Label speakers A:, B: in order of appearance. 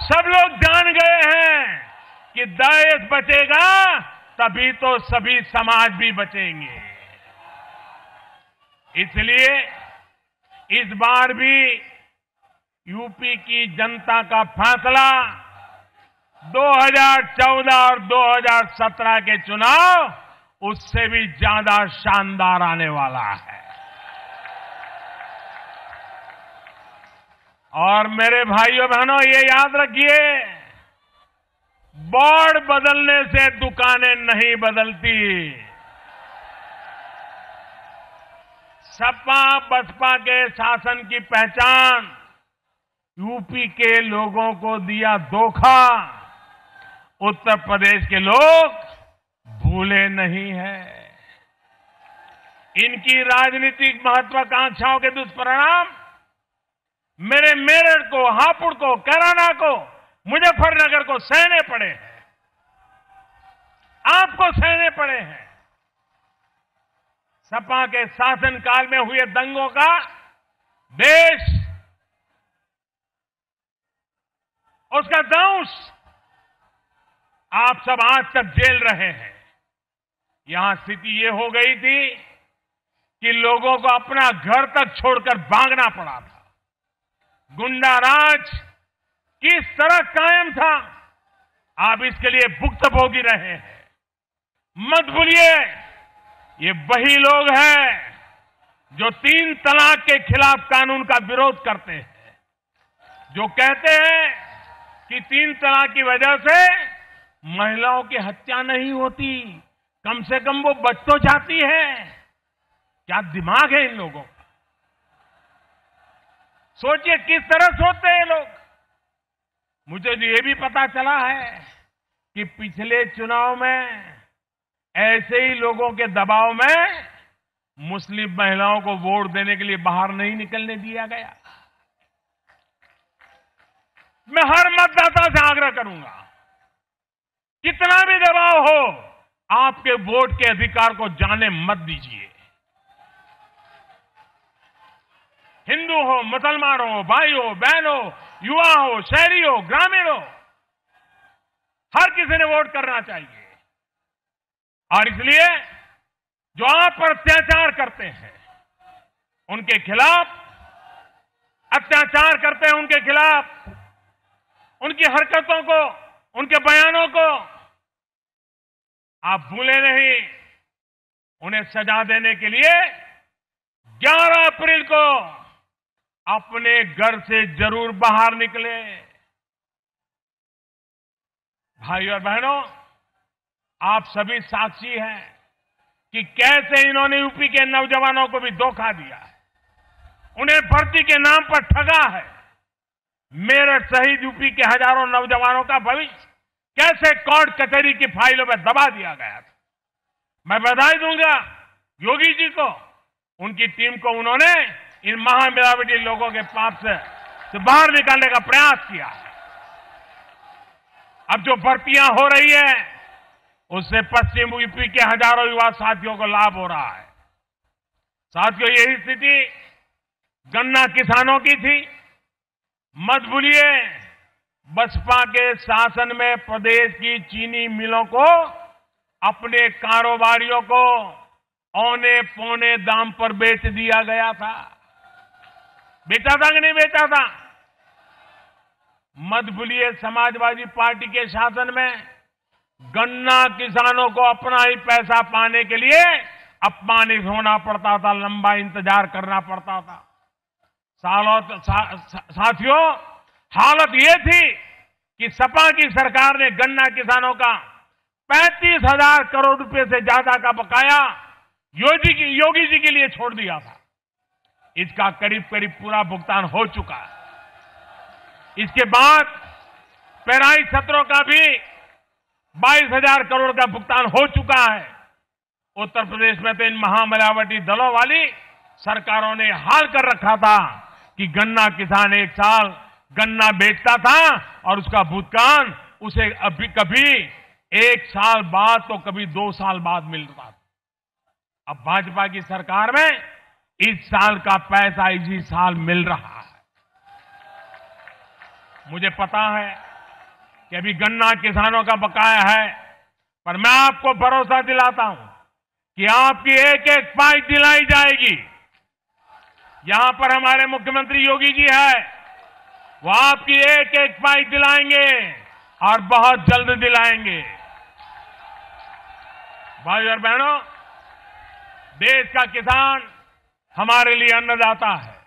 A: सब लोग जान गए हैं कि देश बचेगा तभी तो सभी समाज भी बचेंगे। इसलिए इस बार भी यूपी की जनता का फैसला 2014 और 2017 के चुनाव उससे भी ज्यादा शानदार आने वाला है। और मेरे भाइयों बहनों, ये याद रखिए, बोर्ड बदलने से दुकानें नहीं बदलती। सपा बसपा के शासन की पहचान यूपी के लोगों को दिया धोखा उत्तर प्रदेश के लोग भूले नहीं हैं। इनकी राजनीतिक महत्वाकांक्षाओं के दुष्परिणाम मेरे मेरठ को, हापुड़ को, कैराना को, मुजफ्फरनगर को सहने पड़े हैं, आपको सहने पड़े हैं। सपा के शासनकाल में हुए दंगों का देश, उसका दंश आप सब आज तक झेल रहे हैं। यहां स्थिति ये हो गई थी कि लोगों को अपना घर तक छोड़कर भागना पड़ा था। गुंडा राज किस तरह कायम था, आप इसके लिए भुक्तभोगी रहे हैं। मत भूलिए, ये वही लोग हैं जो 3 तलाक के खिलाफ कानून का विरोध करते हैं, जो कहते हैं कि 3 तलाक की वजह से महिलाओं की हत्या नहीं होती, कम से कम वो बच तो जाती है। क्या दिमाग है इन लोगों का? सोचिए किस तरह सोचते हैं लोग। मुझे ये भी पता चला है कि पिछले चुनाव में ऐसे ही लोगों के दबाव में मुस्लिम महिलाओं को वोट देने के लिए बाहर नहीं निकलने दिया गया। मैं हर मतदाता से आग्रह करूंगा, कितना भी दबाव हो, आपके वोट के अधिकार को जाने मत दीजिए। हिंदू हो, मुसलमान हो, भाई हो, बहन हो, युवा हो, शहरी हो, ग्रामीण हो, हर किसी ने वोट करना चाहिए। और इसलिए जो आप पर अत्याचार करते हैं उनके खिलाफ, अत्याचार करते हैं उनके खिलाफ, उनकी हरकतों को, उनके बयानों को आप भूले नहीं। उन्हें सजा देने के लिए 11 अप्रैल को अपने घर से जरूर बाहर निकले। भाई और बहनों, आप सभी साक्षी हैं कि कैसे इन्होंने यूपी के नौजवानों को भी धोखा दिया है, उन्हें भर्ती के नाम पर ठगा है। मेरठ सहित यूपी के हजारों नौजवानों का भविष्य कैसे कोर्ट कचहरी की फाइलों में दबा दिया गया था। मैं बधाई दूंगा योगी जी को, उनकी टीम को। उन्होंने इन महामिलावटी लोगों के पाप से बाहर निकालने का प्रयास किया है। अब जो भर्तियां हो रही है उससे पश्चिम यूपी के हजारों युवा साथियों को लाभ हो रहा है। साथियों, यही स्थिति गन्ना किसानों की थी। मत भूलिए, बसपा के शासन में प्रदेश की चीनी मिलों को, अपने कारोबारियों को औने पौने दाम पर बेच दिया गया था। बेचा था कि नहीं बेचा था? मत भूलिए, समाजवादी पार्टी के शासन में गन्ना किसानों को अपना ही पैसा पाने के लिए अपमानित होना पड़ता था, लंबा इंतजार करना पड़ता था। साथियों, हालत ये थी कि सपा की सरकार ने गन्ना किसानों का 35,000 करोड़ रुपए से ज्यादा का बकाया योगी जी के लिए छोड़ दिया था। इसका करीब करीब पूरा भुगतान हो चुका है। इसके बाद पेराई सत्रों का भी 22,000 करोड़ का भुगतान हो चुका है। उत्तर प्रदेश में तो इन महामिलावटी दलों वाली सरकारों ने हाल कर रखा था कि गन्ना किसान एक साल गन्ना बेचता था और उसका भुगतान उसे अभी कभी 1 साल बाद तो कभी 2 साल बाद मिलता था। अब भाजपा की सरकार में इस साल का पैसा इसी साल मिल रहा है। मुझे पता है कि अभी गन्ना किसानों का बकाया है, पर मैं आपको भरोसा दिलाता हूं कि आपकी एक एक पाई दिलाई जाएगी। यहां पर हमारे मुख्यमंत्री योगी जी है, वो आपकी एक एक पाई दिलाएंगे और बहुत जल्द दिलाएंगे। भाइयों और बहनों, देश का किसान हमारे लिए अन्नदाता है।